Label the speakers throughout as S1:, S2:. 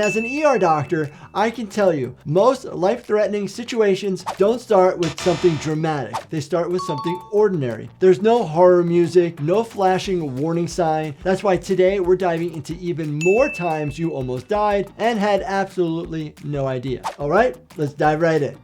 S1: As an ER doctor, I can tell you, most life-threatening situations don't start with something dramatic. They start with something ordinary. There's no horror music, no flashing warning sign. That's why today we're diving into even more times you almost died and had absolutely no idea. All right, let's dive right in.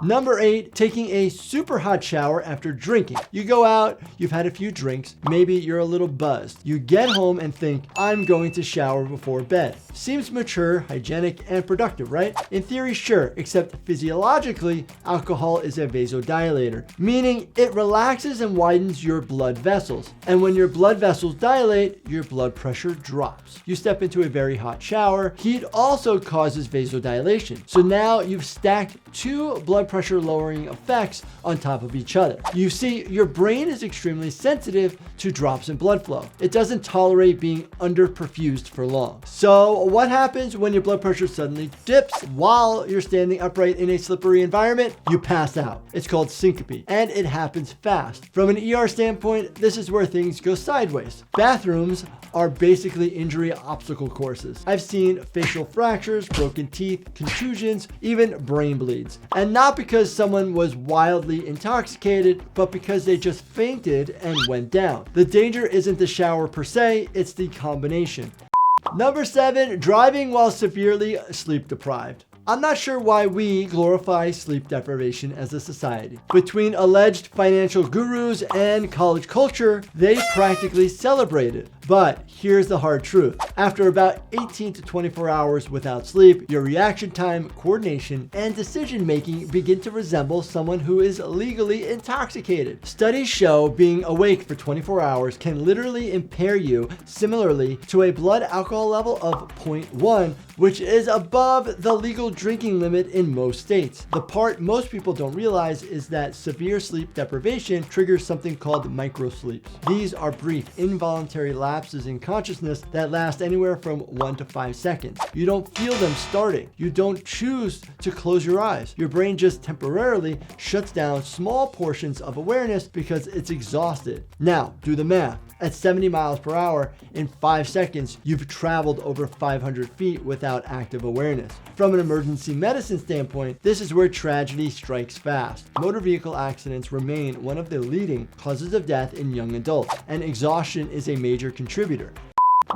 S1: Number 8, taking a super hot shower after drinking. You go out, you've had a few drinks, maybe you're a little buzzed. You get home and think, I'm going to shower before bed. Seems mature, hygienic, and productive, right? In theory, sure, except physiologically, alcohol is a vasodilator, meaning it relaxes and widens your blood vessels. And when your blood vessels dilate, your blood pressure drops. You step into a very hot shower. Heat also causes vasodilation. So now you've stacked two blood pressure lowering effects on top of each other. You see, your brain is extremely sensitive to drops in blood flow. It doesn't tolerate being underperfused for long. So what happens when your blood pressure suddenly dips while you're standing upright in a slippery environment? You pass out. It's called syncope, and it happens fast. From an ER standpoint, this is where things go sideways. Bathrooms are basically injury obstacle courses. I've seen facial fractures, broken teeth, contusions, even brain bleeds. And not because someone was wildly intoxicated, but because they just fainted and went down. The danger isn't the shower per se, it's the combination. Number 7, driving while severely sleep deprived. I'm not sure why we glorify sleep deprivation as a society. Between alleged financial gurus and college culture, they practically celebrate it. But here's the hard truth. After about 18 to 24 hours without sleep, your reaction time, coordination, and decision making begin to resemble someone who is legally intoxicated. Studies show being awake for 24 hours can literally impair you similarly to a blood alcohol level of 0.1, which is above the legal drinking limit in most states. The part most people don't realize is that severe sleep deprivation triggers something called microsleeps. These are brief, involuntary lapses in consciousness that last anywhere from 1 to 5 seconds. You don't feel them starting. You don't choose to close your eyes. Your brain just temporarily shuts down small portions of awareness because it's exhausted. Now, do the math. At 70 miles per hour, in 5 seconds, you've traveled over 500 feet without active awareness. From an emergency medicine standpoint, this is where tragedy strikes fast. Motor vehicle accidents remain one of the leading causes of death in young adults, and exhaustion is a major contributor.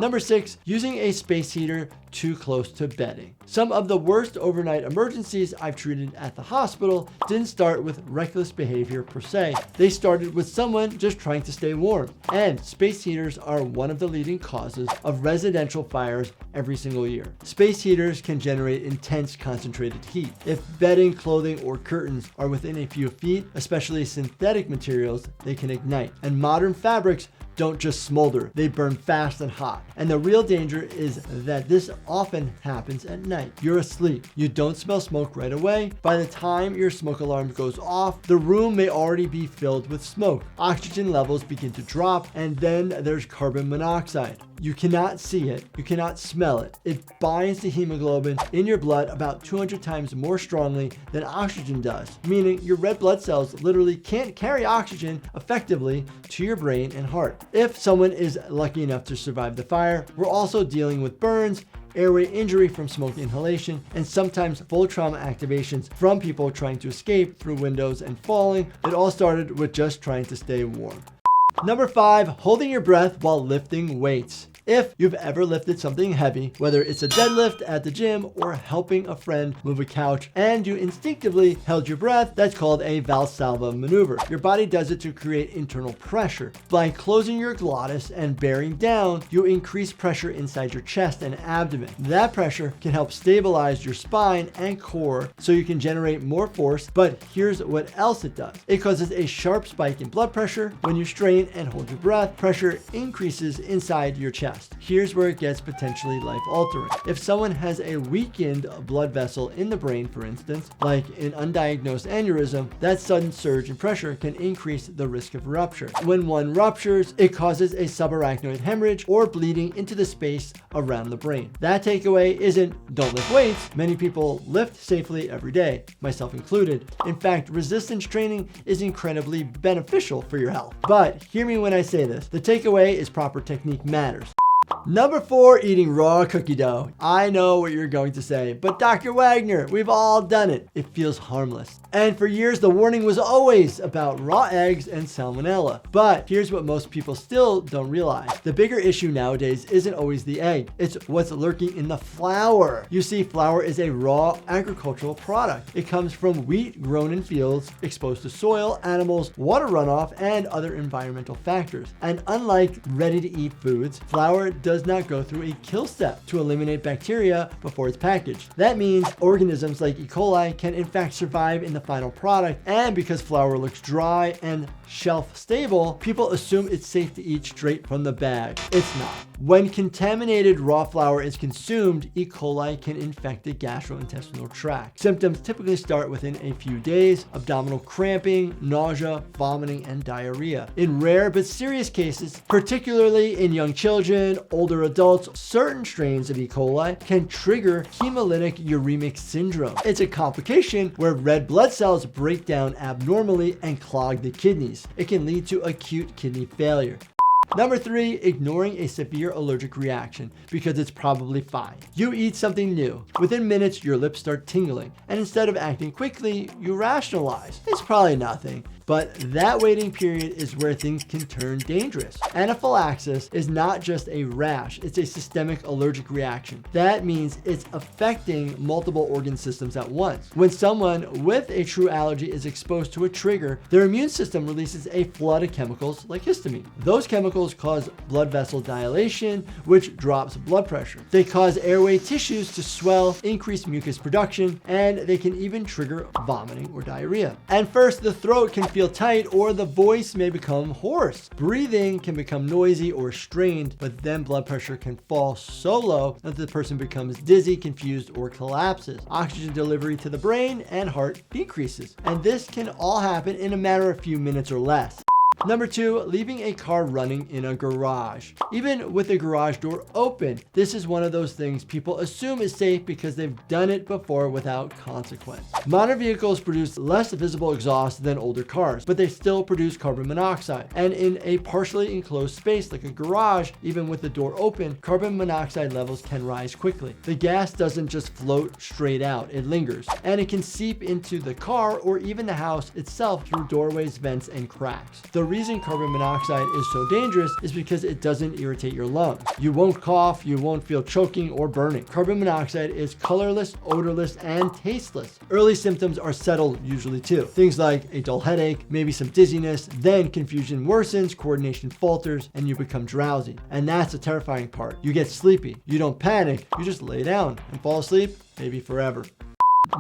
S1: Number 6, using a space heater too close to bedding. Some of the worst overnight emergencies I've treated at the hospital didn't start with reckless behavior per se. They started with someone just trying to stay warm. And space heaters are one of the leading causes of residential fires every single year. Space heaters can generate intense concentrated heat. If bedding, clothing, or curtains are within a few feet, especially synthetic materials, they can ignite. And modern fabrics don't just smolder, they burn fast and hot. And the real danger is that this often happens at night. You're asleep. You don't smell smoke right away. By the time your smoke alarm goes off, the room may already be filled with smoke. Oxygen levels begin to drop, and then there's carbon monoxide. You cannot see it. You cannot smell it. It binds to hemoglobin in your blood about 200 times more strongly than oxygen does, meaning your red blood cells literally can't carry oxygen effectively to your brain and heart. If someone is lucky enough to survive the fire, we're also dealing with burns, airway injury from smoke inhalation, and sometimes full trauma activations from people trying to escape through windows and falling. It all started with just trying to stay warm. Number 5, holding your breath while lifting weights. If you've ever lifted something heavy, whether it's a deadlift at the gym or helping a friend move a couch, and you instinctively held your breath, that's called a Valsalva maneuver. Your body does it to create internal pressure. By closing your glottis and bearing down, you increase pressure inside your chest and abdomen. That pressure can help stabilize your spine and core so you can generate more force, but here's what else it does. It causes a sharp spike in blood pressure. When you strain and hold your breath, pressure increases inside your chest. Here's where it gets potentially life-altering. If someone has a weakened blood vessel in the brain, for instance, like an undiagnosed aneurysm, that sudden surge in pressure can increase the risk of rupture. When one ruptures, it causes a subarachnoid hemorrhage or bleeding into the space around the brain. That takeaway isn't don't lift weights. Many people lift safely every day, myself included. In fact, resistance training is incredibly beneficial for your health. But hear me when I say this. The takeaway is proper technique matters. Number 4, eating raw cookie dough. I know what you're going to say, but Dr. Wagner, we've all done it. It feels harmless. And for years, the warning was always about raw eggs and salmonella. But here's what most people still don't realize. The bigger issue nowadays isn't always the egg. It's what's lurking in the flour. You see, flour is a raw agricultural product. It comes from wheat grown in fields, exposed to soil, animals, water runoff, and other environmental factors. And unlike ready-to-eat foods, flour does not go through a kill step to eliminate bacteria before it's packaged. That means organisms like E. coli can in fact survive in the final product, and because flour looks dry and shelf stable, people assume it's safe to eat straight from the bag. It's not. When contaminated raw flour is consumed, E. coli can infect the gastrointestinal tract. Symptoms typically start within a few days: abdominal cramping, nausea, vomiting, and diarrhea. In rare but serious cases, particularly in young children, older adults, certain strains of E. coli can trigger hemolytic uremic syndrome. It's a complication where red blood cells break down abnormally and clog the kidneys. It can lead to acute kidney failure. Number 3, ignoring a severe allergic reaction because it's probably fine. You eat something new. Within minutes, your lips start tingling, and instead of acting quickly, you rationalize. It's probably nothing. But that waiting period is where things can turn dangerous. Anaphylaxis is not just a rash, it's a systemic allergic reaction. That means it's affecting multiple organ systems at once. When someone with a true allergy is exposed to a trigger, their immune system releases a flood of chemicals like histamine. Those chemicals cause blood vessel dilation, which drops blood pressure. They cause airway tissues to swell, increase mucus production, and they can even trigger vomiting or diarrhea. And first, the throat can feel tight, or the voice may become hoarse. Breathing can become noisy or strained, but then blood pressure can fall so low that the person becomes dizzy, confused, or collapses. Oxygen delivery to the brain and heart decreases. And this can all happen in a matter of a few minutes or less. Number 2, leaving a car running in a garage. Even with the garage door open, this is one of those things people assume is safe because they've done it before without consequence. Modern vehicles produce less visible exhaust than older cars, but they still produce carbon monoxide. And in a partially enclosed space like a garage, even with the door open, carbon monoxide levels can rise quickly. The gas doesn't just float straight out, it lingers, and it can seep into the car or even the house itself through doorways, vents, and cracks. The reason carbon monoxide is so dangerous is because it doesn't irritate your lungs. You won't cough, you won't feel choking or burning. Carbon monoxide is colorless, odorless, and tasteless. Early symptoms are subtle usually too. Things like a dull headache, maybe some dizziness, then confusion worsens, coordination falters, and you become drowsy. And that's the terrifying part. You get sleepy. You don't panic, you just lay down and fall asleep, maybe forever.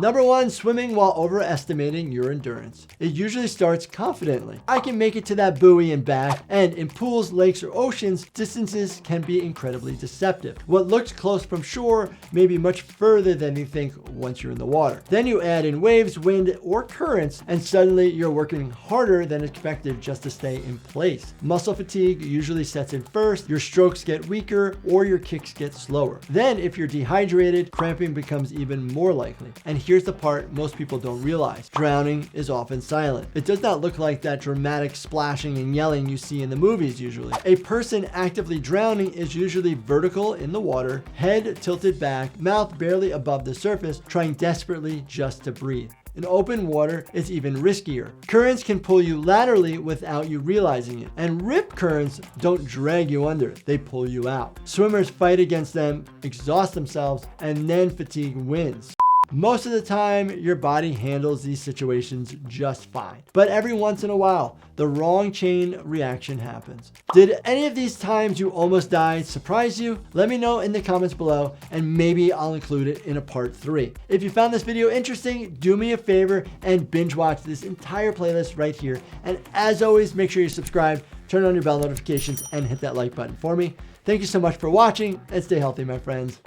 S1: Number 1, swimming while overestimating your endurance. It usually starts confidently. I can make it to that buoy and back, and in pools, lakes, or oceans, distances can be incredibly deceptive. What looks close from shore may be much further than you think once you're in the water. Then you add in waves, wind, or currents, and suddenly you're working harder than expected just to stay in place. Muscle fatigue usually sets in first, your strokes get weaker, or your kicks get slower. Then, if you're dehydrated, cramping becomes even more likely. And here's the part most people don't realize. Drowning is often silent. It does not look like that dramatic splashing and yelling you see in the movies usually. A person actively drowning is usually vertical in the water, head tilted back, mouth barely above the surface, trying desperately just to breathe. In open water, it's even riskier. Currents can pull you laterally without you realizing it, and rip currents don't drag you under, they pull you out. Swimmers fight against them, exhaust themselves, and then fatigue wins. Most of the time, your body handles these situations just fine. But every once in a while, the wrong chain reaction happens. Did any of these times you almost died surprise you? Let me know in the comments below, and maybe I'll include it in a part 3. If you found this video interesting, do me a favor and binge watch this entire playlist right here. And as always, make sure you subscribe, turn on your bell notifications, and hit that like button for me. Thank you so much for watching, and stay healthy, my friends.